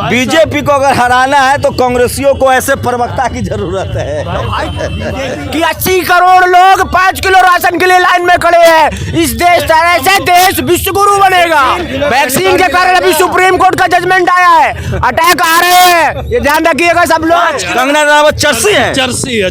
BJP को अगर हराना है तो कांग्रेसियों को ऐसे प्रवक्ता की जरूरत है कि 80 करोड़ लोग 5 किलो राशन के लिए लाइन में खड़े हैं। इस देश तरह से देश विश्व गुरु बनेगा। वैक्सीन के कारण अभी सुप्रीम कोर्ट का जजमेंट आया है, अटैक आ रहे हैं, ये ध्यान रखिएगा सब लोग। कंगना रनावत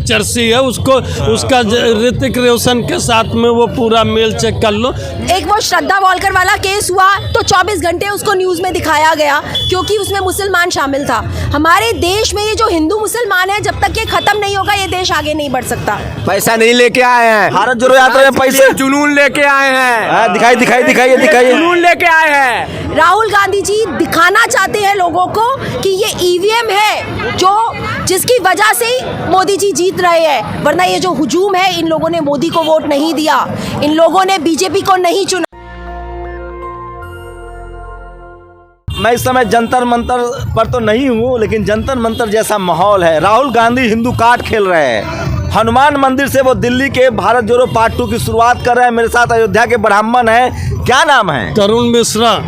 चर्सी है उसको, उसका ऋतिक रोशन के साथ में वो पूरा मेल चेक कर लो। एक वो श्रद्धा वॉलकर वाला केस हुआ तो 24 घंटे उसको न्यूज़ में दिखाया गया क्योंकि उसमें मुसलमान शामिल था। हमारे देश में ये जो हिंदू मुसलमान है, जब तक ये खत्म नहीं होगा ये देश आगे नहीं बढ़ सकता। पैसा नहीं लेके आए हैं, भारत जोड़ो यात्रा में पैसे जुनून लेके आए हैं। दिखाइए जुनून लेके आए हैं। राहुल गांधी जी दिखाना चाहते हैं लोगों को कि ये ईवीएम है जिसकी वजह से ही मोदी जी जीत रहे हैं, वरना ये जो हुजूम है, इन लोगों ने मोदी को वोट नहीं दिया, इन लोगों ने बीजेपी को नहीं चुना। मैं इस समय जंतर मंतर पर तो नहीं हूँ, लेकिन जंतर मंतर जैसा माहौल है। राहुल गांधी हिंदू कार्ड खेल रहे हैं। हनुमान मंदिर से वो दिल्ली के भारत जोड़ो पार्ट 2 की शुरुआत कर रहे हैं। मेरे साथ अयोध्या के ब्राह्मण है, क्या नाम है? तरुण मिश्रा।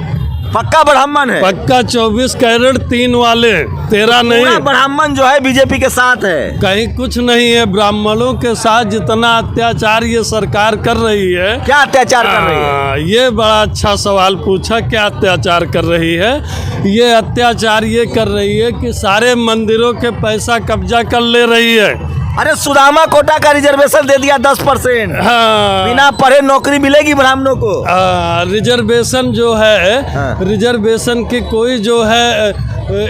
पक्का ब्राह्मण है? पक्का 24 कैरेट 3 वाले, 13 नहीं। ब्राह्मण जो है बीजेपी के साथ है? कहीं कुछ नहीं है। ब्राह्मणों के साथ जितना अत्याचार ये सरकार कर रही है। क्या अत्याचार कर रही है? ये बड़ा अच्छा सवाल पूछा। क्या अत्याचार कर रही है? ये अत्याचार ये कर रही है कि सारे मंदिरों के पैसा कब्जा कर ले रही है। अरे सुदामा कोटा का रिजर्वेशन दे दिया 10%। हाँ, बिना पढ़े नौकरी मिलेगी ब्राह्मणों को। रिजर्वेशन जो है, रिजर्वेशन की कोई जो है,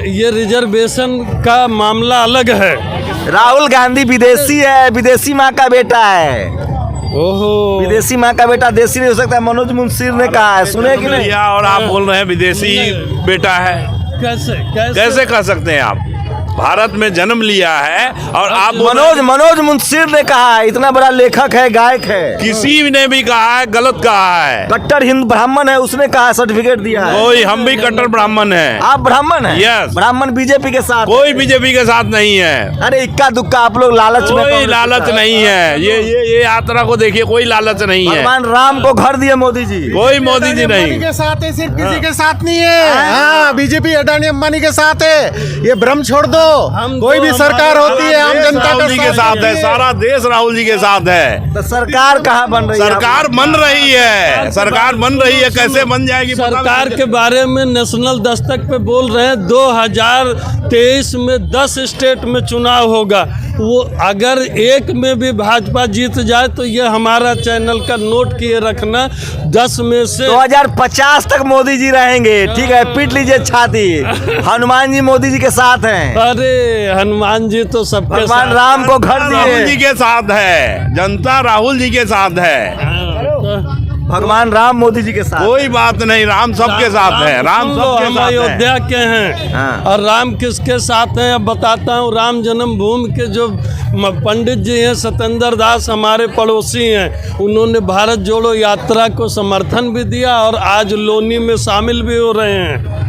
ये रिजर्वेशन का मामला अलग है। राहुल गांधी विदेशी है, विदेशी माँ का बेटा है। ओहो, विदेशी माँ का बेटा देशी नहीं हो सकता, मनोज मुंशीर ने कहा है, सुने कि नहीं? और आप बोल रहे हैं विदेशी बेटा है? कैसे कह सकते हैं आप? भारत में जन्म लिया है और आप मनोज मुंशीर ने कहा है, इतना बड़ा लेखक है, गायक है। किसी ने भी कहा है, गलत कहा है। कट्टर हिंदू ब्राह्मण है, उसने कहा, सर्टिफिकेट दिया है। कोई, हम भी कट्टर ब्राह्मण हैं। आप ब्राह्मण हैं? यस। ब्राह्मण बीजेपी के साथ? कोई बीजेपी के साथ नहीं है। अरे इक्का दुक्का आप लोग लालच में। कोई लालच नहीं है। ये यात्रा को देखिए, कोई लालच नहीं है। भगवान राम को घर दिए मोदी जी। कोई मोदी जी नहीं के साथ है, सिर्फ किसी के साथ नहीं है। हाँ, बीजेपी अडानी अंबानी के साथ है। ये भ्रम छोड़ दो। कोई भी सरकार होती है, आम जनता राहुल जी के साथ है। सारा देश राहुल जी के साथ है। तो सरकार कहाँ बन रही है? सरकार बन रही है। सरकार बन रही है, कैसे बन जाएगी? सरकार के बारे में नेशनल दस्तक पे बोल रहे हैं 2023 में 10 स्टेट में चुनाव होगा। वो अगर एक में भी भाजपा जीत जाए तो ये हमारा चैनल का नोट किए रखना, 10 में से 2050 तक मोदी जी रहेंगे। ठीक है, पीट लीजिए छाती। हनुमान जी मोदी जी के साथ हैं। अरे हनुमान जी तो सबके भगवान साथ। राम को घर राहुल जी दिए। के साथ है। जनता राहुल जी के साथ है। भगवान राम मोदी जी के साथ। कोई बात नहीं, राम सबके साथ है। राम सबके हम साथ है। अयोध्या के हैं। हाँ। और राम किसके साथ हैं अब बताता हूँ। राम जन्मभूमि के जो पंडित जी हैं, सत्येंद्र दास, हमारे पड़ोसी हैं, उन्होंने भारत जोड़ो यात्रा को समर्थन भी दिया और आज लोनी में शामिल भी हो रहे हैं।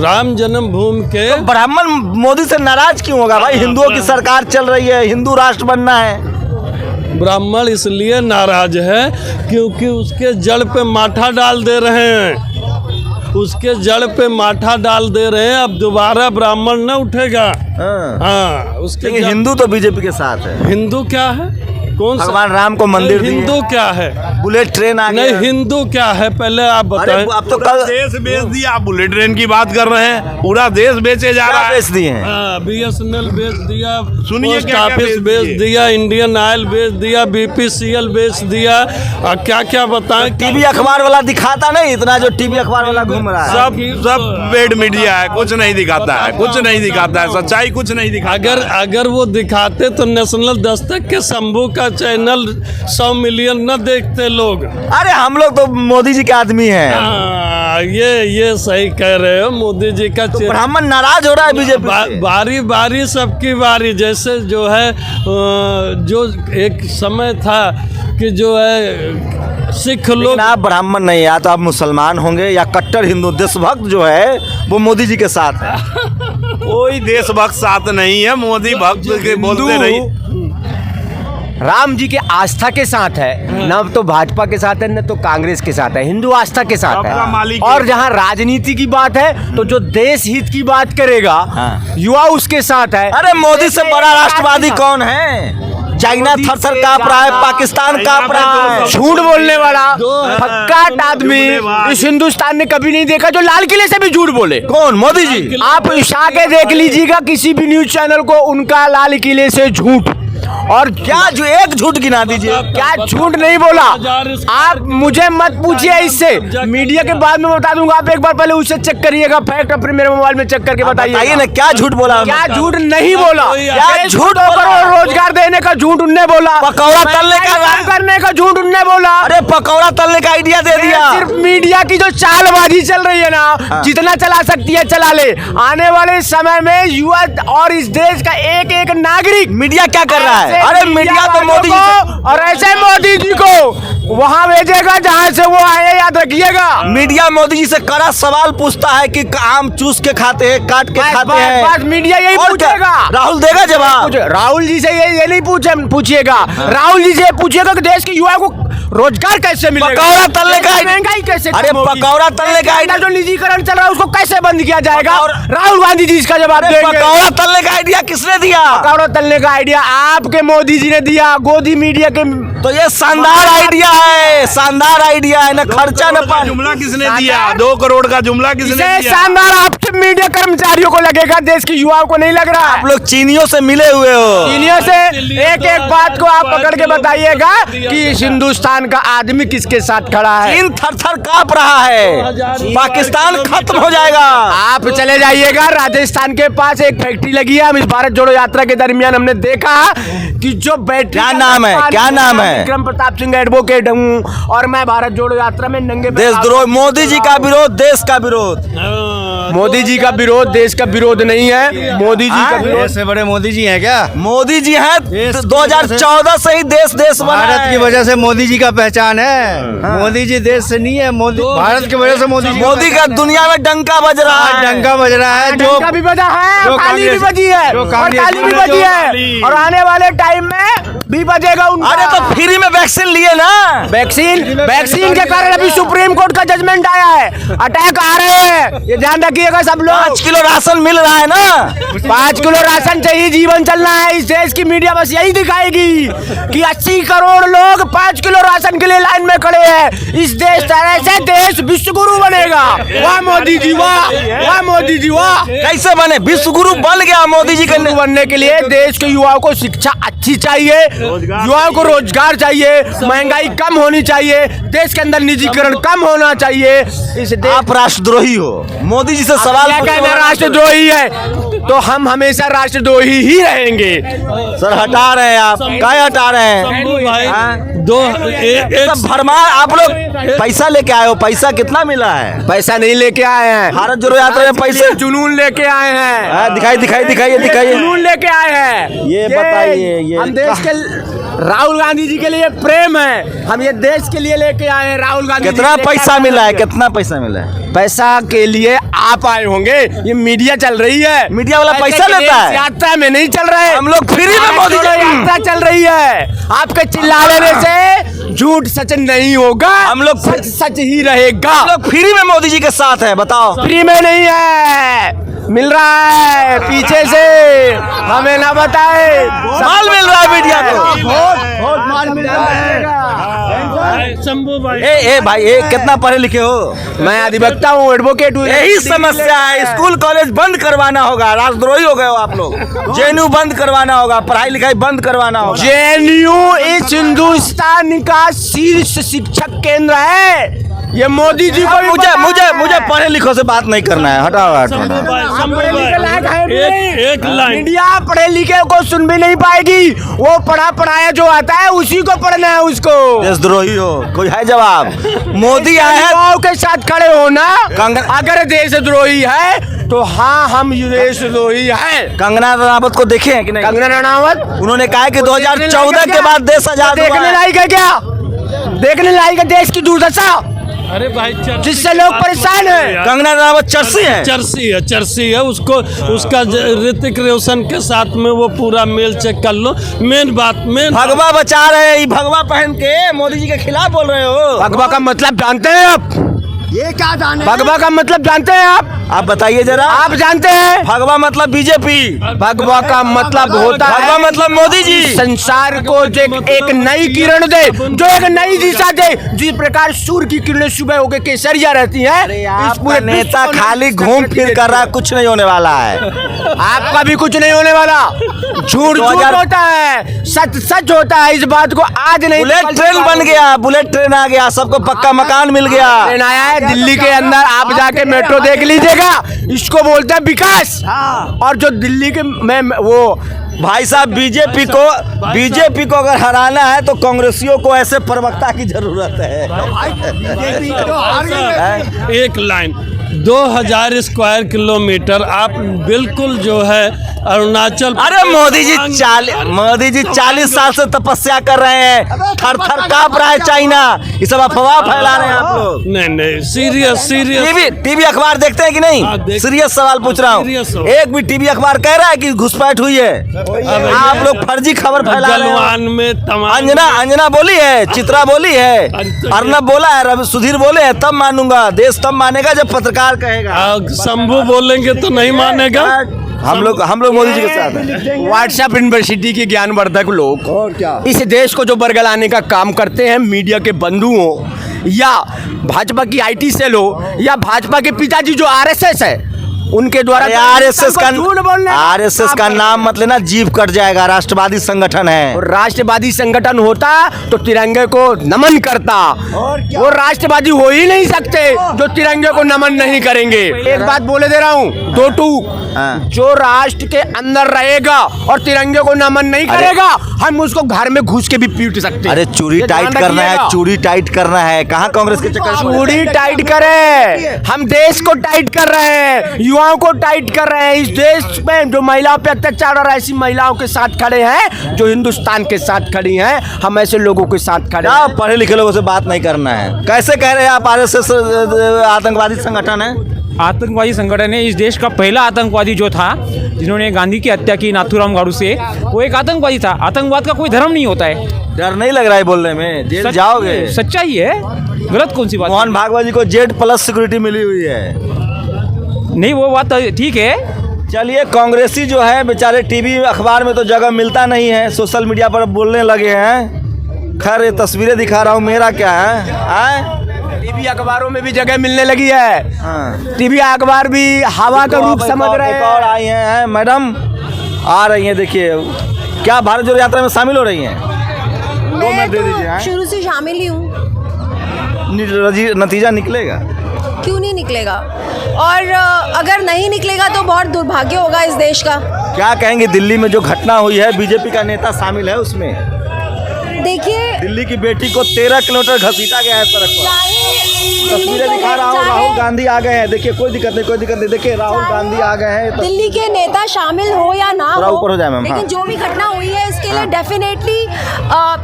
राम जन्मभूमि के तो ब्राह्मण मोदी से नाराज क्यों होगा भाई? हिंदुओं की सरकार चल रही है, हिंदू राष्ट्र बनना है। ब्राह्मण इसलिए नाराज है क्योंकि उसके जड़ पे माथा डाल दे रहे हैं। उसके जड़ पे माथा डाल दे रहे हैं। अब दोबारा ब्राह्मण न उठेगा। हाँ, उसके हिंदू तो बीजेपी के साथ है। हिंदू क्या है? कौन सा? भगवान राम को मंदिर दिए। हिंदू क्या है? बुलेट ट्रेन आ नहीं, गया। हिंदू क्या है पहले आप बताएं। अब तो कल देश बेच दिया। आप बुलेट ट्रेन की बात कर रहे हैं, पूरा देश बेचे जा रहा है। बेच दिए हैं? BSNL बेच दिया, सुनिए पोस्ट क्या-क्या ऑफिस बेच दिया, इंडियन ऑयल बेच दिया, BPCL बेच दिया, और क्या क्या बताएं। टीवी अखबार वाला दिखाता नहीं इतना जो टीवी अखबार वाला घूम रहा है। सब पेड मीडिया है, कुछ नहीं दिखाता है, कुछ नहीं दिखाता है, सच्चाई कुछ नहीं दिखाता। अगर वो दिखाते तो नेशनल दस्तक के शंभू का चैनल 100 मिलियन न देखते लोग। अरे हम लोग तो मोदी जी के आदमी हैं। ये सही कह रहे हो। मोदी जी का तो ब्राह्मण नाराज हो रहा है बीजेपी से। बारी बारी सबकी बारी। जैसे जो है, जो एक समय था कि जो है सिख लोग। आप ब्राह्मण नहीं, या तो आप मुसलमान होंगे या कट्टर हिंदू देशभक्त जो है वो मोदी जी के साथ है। कोई देशभक्त साथ नहीं है। मोदी भक्त के बोलते रही। राम जी के आस्था के साथ है, न तो भाजपा के साथ है न तो कांग्रेस के साथ है, हिंदू आस्था के साथ सबका मालिक है। है। और जहाँ राजनीति की बात है तो जो देश हित की बात करेगा युवा उसके साथ है। अरे मोदी से बड़ा राष्ट्रवादी कौन है? चाइना थर-थर कांप रहा है, पाकिस्तान कांप रहा है। झूठ बोलने वाला फक्काट आदमी इस हिंदुस्तान ने कभी नहीं देखा जो लाल किले से भी झूठ बोले। कौन? मोदी जी। आप इशा के देख लीजिएगा किसी भी न्यूज चैनल को, उनका लाल किले से झूठ। और क्या जो एक झूठ गिना दीजिए। क्या झूठ नहीं बोला। आप मुझे मत पूछिए इससे, मीडिया के बाद में बता दूंगा। आप एक बार पहले उसे चेक करिएगा, फैक्ट अपने मेरे मोबाइल में चेक करके बताइए ना क्या झूठ बोला। क्या झूठ नहीं बोला। क्या झूठ करोड़ रोजगार देने का झूठ उनने बोला, पकौड़ा तलने का करने का झूठ उनने बोला। अरे पकौड़ा तलने का आइडिया दे दिया। सिर्फ मीडिया की जो चालबाजी चल रही है ना, जितना चला सकती है चला ले। आने वाले समय में युवा और इस देश का एक एक नागरिक मीडिया क्या कर रहा है? अरे मीडिया तो मोदी जी को और ऐसे मोदी जी को वहां भेजेगा जहां से वो आए, याद रखिएगा। मीडिया मोदी जी से कड़ा सवाल पूछता है कि आम चूस के खाते हैं, काट के खाते हैं। बस मीडिया यही और क्या? पूछेगा। राहुल देगा जवाब। राहुल जी से ये नहीं पूछिएगा। राहुल जी से पूछिएगा कि देश के युवा को रोजगार कैसे मिलेगा, पकौड़ा तलने का महंगाई कैसे अरे कम होगी? पकौड़ा तलने का आइडिया जो निजीकरण चल रहा है उसको कैसे बंद किया जाएगा? राहुल गांधी जी इसका जवाब देंगे। पकौड़ा तलने का आइडिया किसने दिया? पकौड़ा तलने का आइडिया आपके मोदी जी ने दिया, गोदी मीडिया के। तो ये शानदार आइडिया है, शानदार आइडिया है। न खर्चा न पानी। जुमला किसने दिया? 2 करोड़ का जुमला किसने इसे दिया? शानदार आपके मीडिया कर्मचारियों को लगेगा, देश के युवाओं को नहीं लग रहा है। आप लोग चीनियों से मिले हुए हो। चीनियों से एक एक बात को आप पकड़ के बताइएगा कि इस हिंदुस्तान का आदमी किसके साथ खड़ा है। चीन थर-थर कांप रहा है, पाकिस्तान खत्म हो जाएगा। आप चले जाइएगा राजस्थान के पास एक फैक्ट्री लगी है। हम इस भारत जोड़ो यात्रा के दरमियान हमने देखा कि जो बैटरी, क्या नाम है? क्या नाम है? विक्रम प्रताप सिंह एडवोकेट हूँ और मैं भारत जोड़ो यात्रा में नंगे देशद्रोह, मोदी जी का विरोध, देश का विरोध। मोदी जी का विरोध देश का विरोध नहीं है। मोदी जी का विरोध से बड़े मोदी जी हैं क्या? मोदी जी हैं। 2014 से ही देश बना भारत है। की वजह से मोदी जी का पहचान है। मोदी जी देश से नहीं है, मोदी भारत की वजह से मोदी जी मोदी का दुनिया में डंका बज रहा है। डंका बज रहा है। डंका भी बजा है, जो ताली भी कांग्रेस- बजी है, जो और कांग्रेस- ताली भी बजी है, और आने वाले टाइम में भी बजेगा उनका। अरे तो फ्री में वैक्सीन लिए ना। वैक्सीन के कारण अभी सुप्रीम कोर्ट का जजमेंट आया है, अटैक आ रहे हैं, ये ध्यान रखिएगा सब लोग। 5 किलो राशन मिल रहा है ना। 5 किलो राशन चाहिए, जीवन चलना है। इस देश की मीडिया बस यही दिखाएगी कि 80 करोड़ लोग 5 किलो राशन के लिए लाइन में खड़े हैं। इस देश तरह से देश विश्व गुरु बनेगा। वाह मोदी जी वाह, वाह मोदी जी वाह। कैसे बने? विश्व गुरु बन गया मोदी जी गुरु के। बनने के लिए देश के युवाओं को शिक्षा अच्छी चाहिए, युवाओं को रोजगार चाहिए, महंगाई कम होनी चाहिए, देश के अंदर निजीकरण कम होना चाहिए। इस देश आप राष्ट्रद्रोही हो। मोदी जी से सवाल क्या पूछो। कहना राष्ट्रद्रोही है तो हम हमेशा राष्ट्रद्रोही ही रहेंगे। सर हटा रहे हैं आप, क्या हटा रहे हैं? शंभू भाई, हाँ? एक सब भरमार। आप लोग पैसा लेके आए हो, पैसा कितना मिला है? पैसा नहीं लेके आए हैं, भारत जोड़ो यात्रा में पैसे जुनून लेके आए हैं। दिखाइए। जुनून लेके आए हैं। ये बताइए, ये हम देश के राहुल गांधी जी के लिए प्रेम है, हम ये देश के लिए लेके आए हैं। राहुल गांधी कितना जी के लिए पैसा क्या मिला है? करेंगे? कितना पैसा मिला है? पैसा के लिए आप आए होंगे, ये मीडिया चल रही है। मीडिया वाला पैसा के लिए लेता है? यात्रा में नहीं चल रहे, हम लोग फ्री में मोदी जी- यात्रा चल रही है। आपके चिल्लाने से झूठ सच नहीं होगा, हम लोग सच सच ही रहेगा। हम लोग फ्री में मोदी जी के साथ हैं। बताओ। फ्री में नहीं है, मिल रहा है पीछे से, हमें ना बताए। माल मिल रहा है मीडिया को। बहुत माल मिल रहा है। शंभू भाई, ए भाई, कितना पढ़े लिखे हो? मैं अधिवक्ता हूँ, एडवोकेट हूँ। यही समस्या है। स्कूल कॉलेज बंद करवाना होगा। राष्ट्रद्रोही हो गए हो आप लोग। जेएनयू बंद करवाना होगा, पढ़ाई लिखाई बंद करवाना होगा। जेएनयू इस हिंदुस्तान का शीर्ष शिक्षक केंद्र है। ये मोदी जी को भी मुझे पता मुझे है। मुझे पढ़े लिखों से बात नहीं करना है। हटाओ शंभू भाई, शंभू पढ़े लिखे लायक है भाई, नहीं। एक लाइन। मीडिया पढ़े लिखे को सुन भी नहीं पाएगी, वो पढ़ा पढ़ाया जो आता है उसी को पढ़ना है उसको। देशद्रोही हो। कोई है जवाब? मोदी आए हैं। युवाओं के साथ खड़े होना कांग्रेस- अगर देशद्रोही है तो हाँ हम देशद्रोही है। कंगना रनावत को देखे हैं कि नहीं? कंगना रनावत उन्होंने कहा कि 2014 के बाद देश आजाद हुआ देखने है। लायक है क्या? देखने लायक है देश की दुर्दशा? अरे भाई जिससे लोग परेशान हैं। कंगना रनावत चर्सी है। चर्सी है उसको, उसका ऋतिक रोशन के साथ में वो पूरा मेल चेक कर लो। मेन भगवा बचा रहे हैं, भगवा पहन के मोदी जी के खिलाफ बोल रहे हो। भगवा का मतलब जानते हैं आप? ये क्या जाने? भगवा का मतलब जानते हैं आप? आप बताइए जरा। आप जानते हैं? भगवा मतलब बीजेपी, भगवा का मतलब होता है, भगवा मतलब मोदी जी। संसार को जो एक नई किरण दे, जो एक नई दिशा दे, जिस प्रकार सूर्य की किरणें सुबह होकर केसरिया रहती हैं। इस पूरे नेता खाली घूम फिर कर रहा है, कुछ नहीं होने वाला है। आपका भी कुछ नहीं होने वाला। झूठ झूठ होता है, सच सच होता है। इस बात को आज नहीं, बुलेट ट्रेन बन गया, बुलेट ट्रेन आ गया, सबको पक्का मकान मिल गया। ट्रेन आया है दिल्ली के अंदर, आप जाके मेट्रो देख लीजिएगा। इसको बोलते हैं विकास। और जो दिल्ली के में वो भाई साहब बीजेपी को अगर हराना है तो कांग्रेसियों को ऐसे प्रवक्ता की जरूरत है। एक लाइन 2000 स्क्वायर किलोमीटर आप बिल्कुल जो है अरुणाचल। अरे मोदी जी 40 साल से तपस्या कर रहे हैं, थर थर कांप रहा है चाइना। ये सब अफवाह फैला रहे हैं आप लोग। नहीं सीरियस टीवी अखबार देखते हैं कि नहीं? सीरियस सवाल पूछ रहा हूँ। एक भी टीवी अखबार कह रहा है कि घुसपैठ हुई है? आप लोग फर्जी खबर फैला रहे हैं। अंजना बोली है, चित्रा बोली है, अर्नब बोला है, रवि सुधीर बोले हैं, तब मानूंगा। देश तब मानेगा जब पत्रकार कहेगा। शंभू बोलेंगे तो नहीं मानेगा। हम लोग मोदी जी के साथ हैं। व्हाट्सएप यूनिवर्सिटी के ज्ञानवर्धक लोग और क्या इस देश को जो बरगलाने का काम करते हैं, मीडिया के बंधु हो या भाजपा की आईटी सेल हो या भाजपा के पिताजी जो आरएसएस है, उनके द्वारा आरएसएस का नाम मत लेना, जीभ कट जाएगा। राष्ट्रवादी संगठन है। और राष्ट्रवादी संगठन होता तो तिरंगे को नमन करता। वो राष्ट्रवादी हो ही नहीं सकते जो तिरंगे को नमन नहीं करेंगे। एक बात बोले दे रहा हूँ, जो राष्ट्र के अंदर रहेगा और तिरंगे को नमन नहीं करेगा, हम उसको घर में घुस के भी पीट सकते हैं। अरे चूड़ी टाइट करना है, चूड़ी टाइट करना है। कहाँ कांग्रेस के चक्कर? चूड़ी टाइट करे, हम देश को टाइट कर रहे हैं, युवाओं को टाइट कर रहे हैं। इस देश में जो महिलाओं पे अत्याचार और ऐसी महिलाओं के साथ खड़े हैं जो हिंदुस्तान के साथ खड़ी हैं, हम ऐसे लोगों के साथ खड़े हैं। पढ़े लिखे लोगों से बात नहीं करना है। कैसे कह रहे हैं आप आरएसएस आतंकवादी संगठन है? आतंकवादी संगठन है। इस देश का पहला आतंकवादी जो था, जिन्होंने गांधी की हत्या की नाथूराम गाड़ू से, वो एक आतंकवादी था। आतंकवाद का कोई धर्म नहीं होता है। डर नहीं लग रहा है बोलने में? जेल जाओगे? सच्चाई है, गलत कौन सी बात? मोहन भागवत जी को Z+ सिक्योरिटी मिली हुई है। नहीं, वो बात ठीक है। चलिए, कांग्रेसी जो है बेचारे टीवी अखबार में तो जगह मिलता नहीं है, सोशल मीडिया पर बोलने लगे हैं। खैर, ये तस्वीरें दिखा रहा हूँ, मेरा क्या है? टीवी अखबारों में भी जगह मिलने लगी है। टीवी अखबार भी हवा का रूप समझ रहे हैं। और आई हैं मैडम, आ रही हैं। देखिए, क्या भारत जोड़ो यात्रा में शामिल हो रही हैं? मैं तो शुरू से शामिल ही हूँ। नतीजा निकलेगा? क्यों नहीं निकलेगा? और अगर नहीं निकलेगा तो बहुत दुर्भाग्य होगा इस देश का। क्या कहेंगे? दिल्ली में जो घटना हुई है, बीजेपी का नेता शामिल है उसमें। देखिए, दिल्ली की बेटी को 13 किलोमीटर घसीटा गया है सड़क पर। तस्वीरें दिखा रहा हूँ, राहुल गांधी आ गए हैं। देखिए, कोई दिक्कत नहीं। देखिए, राहुल गांधी आ गए हैं। दिल्ली के नेता शामिल हो या ना हो, ऊपर हो जाए मैम। लेकिन जो भी घटना हुई है इसके लिए डेफिनेटली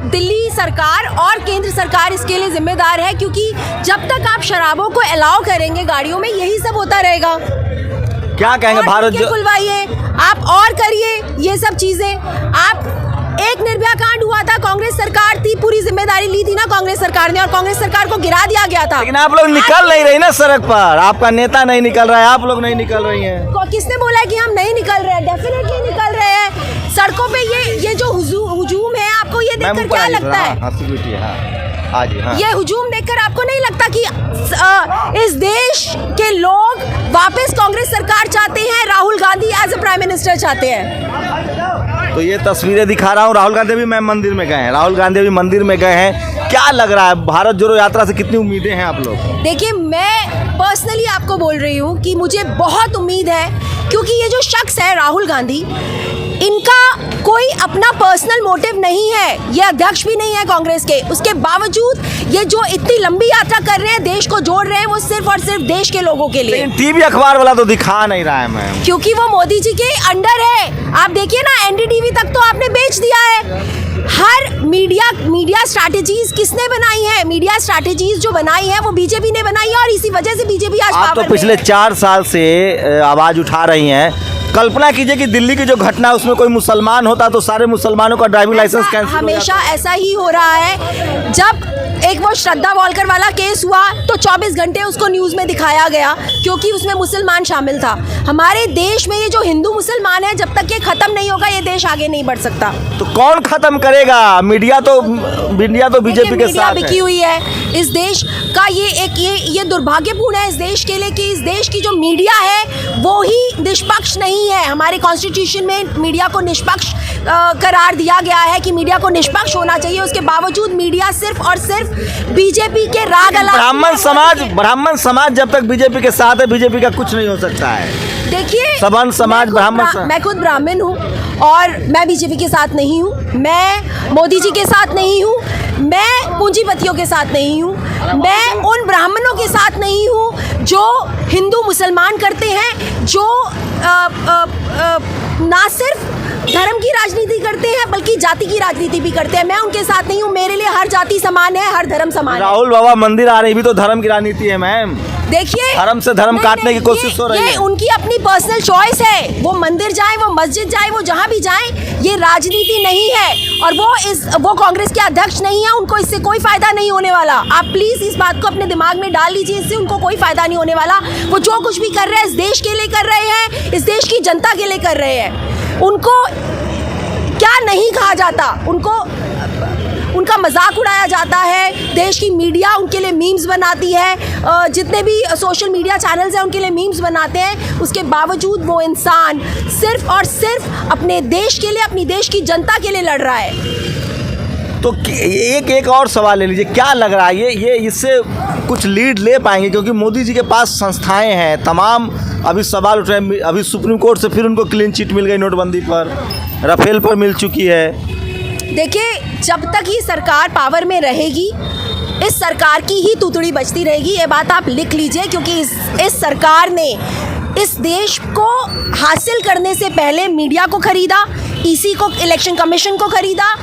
दिल्ली सरकार और केंद्र सरकार इसके लिए जिम्मेदार है, क्योंकि जब तक आप शराबों को अलाउ करेंगे गाड़ियों में, यही सब होता रहेगा। क्या कहेंगे? भारत जो खुलवाइए आप और करिए ये सब चीजें। आप एक निर्भया कांड हुआ था, कांग्रेस सरकार थी, पूरी जिम्मेदारी ली थी ना कांग्रेस सरकार ने, और कांग्रेस सरकार को गिरा दिया गया था। लेकिन आप लोग निकल नहीं रही ना सड़क पर। आपका नेता नहीं निकल रहा है, आप लोग नहीं निकल रही हैं। किसने बोला है कि हम नहीं निकल रहे हैं? डेफिनेटली निकल रहे हैं सड़कों पे। ये जो हुजूम है, आपको ये देखकर क्या लगता है? ये हुजूम देखकर आपको नहीं लगता कि इस देश के लोग वापस कांग्रेस सरकार चाहते हैं, Rahul Gandhi as a prime minister चाहते हैं? तो ये तस्वीरें दिखा रहा हूँ। राहुल गांधी भी मंदिर में गए हैं। क्या लग रहा है, भारत जोड़ो यात्रा से कितनी उम्मीदें हैं आप लोग? देखिए, मैं पर्सनली आपको बोल रही हूँ कि मुझे बहुत उम्मीद है, क्योंकि ये जो शख्स है राहुल गांधी, इनका कोई अपना पर्सनल मोटिव नहीं है। ये अध्यक्ष भी नहीं है कांग्रेस के। उसके बावजूद ये जो इतनी लंबी यात्रा कर रहे हैं, देश को जोड़ रहे हैं, वो सिर्फ और सिर्फ देश के लोगों के लिए। टीवी अखबार वाला तो दिखा नहीं रहा है मैम, क्योंकि वो मोदी जी के अंडर है। आप देखिए ना, NDTV तक तो आपने बेच दिया है। हर मीडिया स्ट्रैटेजीज किसने बनाई है? मीडिया स्ट्रैटेजीज जो बनाई है वो बीजेपी ने बनाई है और इसी वजह से बीजेपी आज आप तो पावर में पिछले है। 4 साल से आवाज उठा रही हैं। कल्पना कीजिए कि दिल्ली की जो घटना है उसमें कोई मुसलमान होता तो सारे मुसलमानों का ड्राइविंग लाइसेंस कैंसिल हो हमेशा ऐसा ही हो रहा है। जब एक वो श्रद्धा वॉलकर वाला केस हुआ तो 24 घंटे उसको न्यूज़ में दिखाया गया क्योंकि उसमें मुसलमान शामिल था। हमारे देश में ये जो हिंदू मुसलमान है, जब तक ये खत्म नहीं होगा ये देश आगे नहीं बढ़ सकता। तो कौन खत्म करेगा? मीडिया तो बीजेपी के साथ बिकी है। हुई है इस देश का। ये दुर्भाग्यपूर्ण है इस देश के लिए कि इस देश की जो मीडिया है वो ही निष्पक्ष नहीं है। हमारे कॉन्स्टिट्यूशन में मीडिया को निष्पक्ष करार दिया गया है कि मीडिया को निष्पक्ष होना चाहिए। उसके बावजूद मीडिया सिर्फ और सिर्फ बीजेपी के राग अलाप। ब्राह्मण समाज जब तक बीजेपी के साथ है, बीजेपी का कुछ नहीं हो सकता है। देखिए, सवर्ण समाज, मैं खुद ब्राह्मण हूँ और मैं बीजेपी के साथ नहीं हूँ, मैं मोदी जी के साथ नहीं हूँ, मैं पूंजीपतियों के साथ नहीं हूँ, मैं उन ब्राह्मणों के साथ नहीं हूँ जो हिंदू मुसलमान करते हैं, जो ना सिर्फ धर्म की राजनीति करते हैं बल्कि जाति की राजनीति भी करते हैं। मैं उनके साथ नहीं हूँ। मेरे लिए हर जाति समान है, हर धर्म समान है। राहुल बाबा मंदिर आ रही भी तो धर्म की राजनीति है मैम। देखिए, धर्म से धर्म काटने की कोशिश हो रही है। ये उनकी अपनी पर्सनल चॉइस है। वो मंदिर जाए, वो मस्जिद जाए, वो जहाँ भी जाए, ये राजनीति नहीं है। और वो कांग्रेस के अध्यक्ष नहीं है। उनको इससे कोई फायदा नहीं होने वाला। आप प्लीज इस बात को अपने दिमाग में डाल लीजिए। इससे उनको कोई फायदा नहीं होने वाला। वो जो कुछ भी कर रहे हैं इस देश के लिए कर रहे हैं, इस देश की जनता के लिए कर रहे हैं। उनको क्या नहीं कहा जाता, उनका मजाक उड़ाया जाता है। देश की मीडिया उनके लिए मीम्स बनाती है, जितने भी सोशल मीडिया चैनल्स हैं उनके लिए मीम्स बनाते हैं। उसके बावजूद वो इंसान सिर्फ और सिर्फ अपने देश के लिए, अपनी देश की जनता के लिए लड़ रहा है। तो एक और सवाल ले लीजिए, क्या लग रहा है ये इससे कुछ लीड ले पाएंगे? क्योंकि मोदी जी के पास संस्थाएं हैं, तमाम अभी सवाल उठ रहे हैं। अभी सुप्रीम कोर्ट से फिर उनको क्लीन चिट मिल गई नोटबंदी पर, राफेल पर मिल चुकी है। देखिए, जब तक ये सरकार पावर में रहेगी, इस सरकार की ही तूतड़ी बजती रहेगी। ये बात आप लिख लीजिए, क्योंकि इस सरकार ने इस देश को हासिल करने से पहले मीडिया को खरीदा, ईसी को, इलेक्शन कमीशन को खरीदा,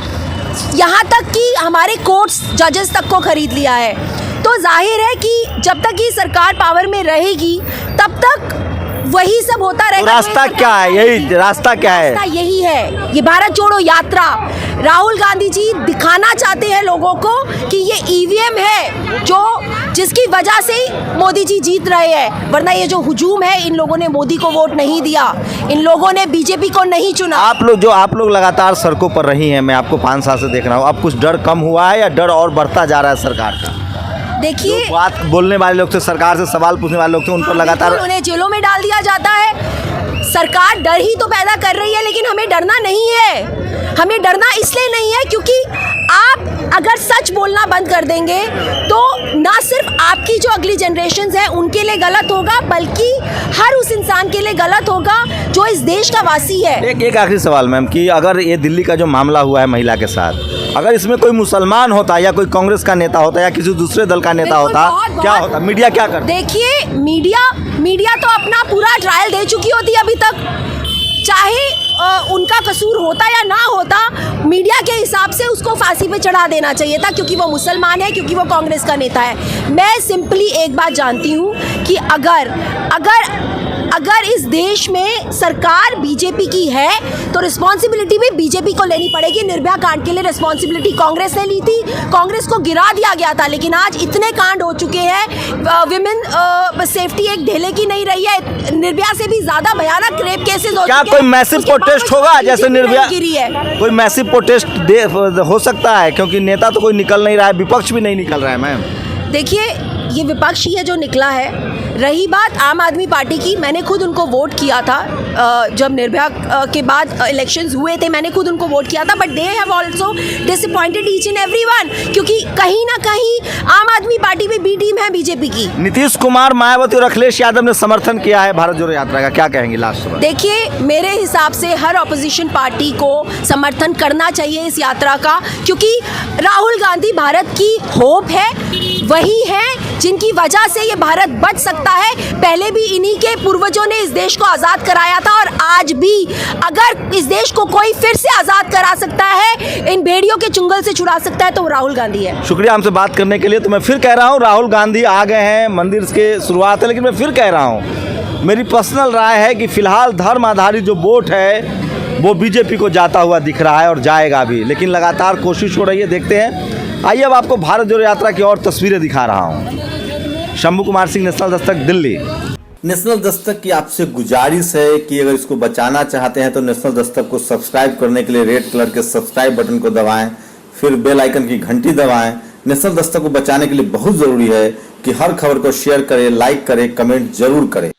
यहाँ तक कि हमारे कोर्ट्स, जजेस तक को खरीद लिया है। तो जाहिर है कि जब तक ये सरकार पावर में रहेगी तब तक वही सब होता रहेगा। रास्ता क्या है? यही रास्ता क्या है? रास्ता यही है, ये भारत जोड़ो यात्रा। राहुल गांधी जी दिखाना चाहते हैं लोगों को कि ये ईवीएम है जिसकी वजह से मोदी जी जीत रहे हैं। वरना ये जो हुजूम है, इन लोगों ने मोदी को वोट नहीं दिया, इन लोगों ने बीजेपी को नहीं चुना। आप लोग लगातार सड़कों पर रही हैं, मैं आपको 5 साल से देख रहा हूँ। अब कुछ डर कम हुआ है या डर और बढ़ता जा रहा है सरकार का? देखिए, बात बोलने वाले लोग थे, सरकार से सवाल पूछने वाले लोग थे, उन पर लगातार उन्हें जेलों में डाल दिया जाता है। सरकार डर ही तो पैदा कर रही है, लेकिन हमें डरना नहीं है। हमें डरना इसलिए नहीं है क्योंकि आप अगर सच बोलना बंद कर देंगे तो ना सिर्फ आपकी जो अगली जनरेशन्स है उनके लिए गलत होगा, बल्कि हर उस इंसान के लिए गलत होगा जो इस देश का वासी है। एक आखिरी सवाल मैम, कि अगर ये दिल्ली का जो मामला हुआ है महिला के साथ, अगर इसमें कोई मुसलमान होता या कोई कांग्रेस का नेता होता या किसी दूसरे दल का नेता होता, क्या होता? मीडिया क्या करता? देखिए, मीडिया तो अपना पूरा ट्रायल दे चुकी होती अभी तक। चाहे उनका कसूर होता या ना होता, मीडिया के हिसाब से उसको फांसी पे चढ़ा देना चाहिए था, क्योंकि वो मुसलमान है, क्योंकि वो कांग्रेस का नेता है। मैं सिंपली एक बात जानती हूँ कि अगर इस देश में सरकार बीजेपी की है तो रिस्पॉन्सिबिलिटी भी बीजेपी को लेनी पड़ेगी। निर्भया कांड के लिए रिस्पॉन्सिबिलिटी कांग्रेस ने ली थी, कांग्रेस को गिरा दिया गया था, लेकिन आज इतने कांड हो चुके हैं, विमेन सेफ्टी एक ढेले की नहीं रही है। निर्भया से भी ज्यादा भयानक रेप केसेस हो चुके हैं। क्या कोई मैसिव प्रोटेस्ट होगा जैसे निर्भया गिरी है? कोई मैसिव प्रोटेस्ट हो सकता है? क्योंकि नेता तो कोई निकल नहीं रहा है, विपक्ष भी नहीं निकल रहा है मैम। देखिए, ये विपक्ष ही है जो निकला है। रही बात आम आदमी पार्टी की, मैंने खुद उनको वोट किया था जब निर्भया के बाद इलेक्शंस हुए थे, मैंने खुद उनको वोट किया था। But they have also disappointed each and everyone, क्योंकि कहीं ना कहीं आम आदमी पार्टी भी बी टीम है बीजेपी की। नीतीश कुमार, मायावती और अखिलेश यादव ने समर्थन किया है भारत जोड़ो यात्रा का, क्या कहेंगे लास्ट में? देखिए, मेरे हिसाब से हर ऑपोजिशन पार्टी को समर्थन करना चाहिए इस यात्रा का, क्योंकि राहुल गांधी भारत की होप है, वही है जिनकी वजह से ये भारत बच सकता है। पहले भी इन्हीं के पूर्वजों ने इस देश को आज़ाद कराया था और आज आज भी अगर इस देश को कोई फिर से आज़ाद करा सकता है, इन भेड़ियों के चुंगल से छुड़ा सकता है, तो वो राहुल गांधी है। शुक्रिया हमसे बात करने के लिए। तो मैं फिर कह रहा हूँ, राहुल गांधी आ गए हैं, मंदिर के शुरुआत है, लेकिन मैं फिर कह रहा हूँ, मेरी पर्सनल राय है कि फिलहाल धर्म आधारित जो वोट है वो बीजेपी को जाता हुआ दिख रहा है और जाएगा भी, लेकिन लगातार कोशिश हो रही है, देखते हैं। आइए अब आपको भारत जोड़ो यात्रा की और तस्वीरें दिखा रहा हूँ। शंभू कुमार सिंह, नेशनल दस्तक, दिल्ली। नेशनल दस्तक की आपसे गुजारिश है कि अगर इसको बचाना चाहते हैं तो नेशनल दस्तक को सब्सक्राइब करने के लिए रेड कलर के सब्सक्राइब बटन को दबाएं, फिर बेल आइकन की घंटी दबाएं। नेशनल दस्तक को बचाने के लिए बहुत जरूरी है कि हर खबर को शेयर करें, लाइक करें, कमेंट जरूर करें।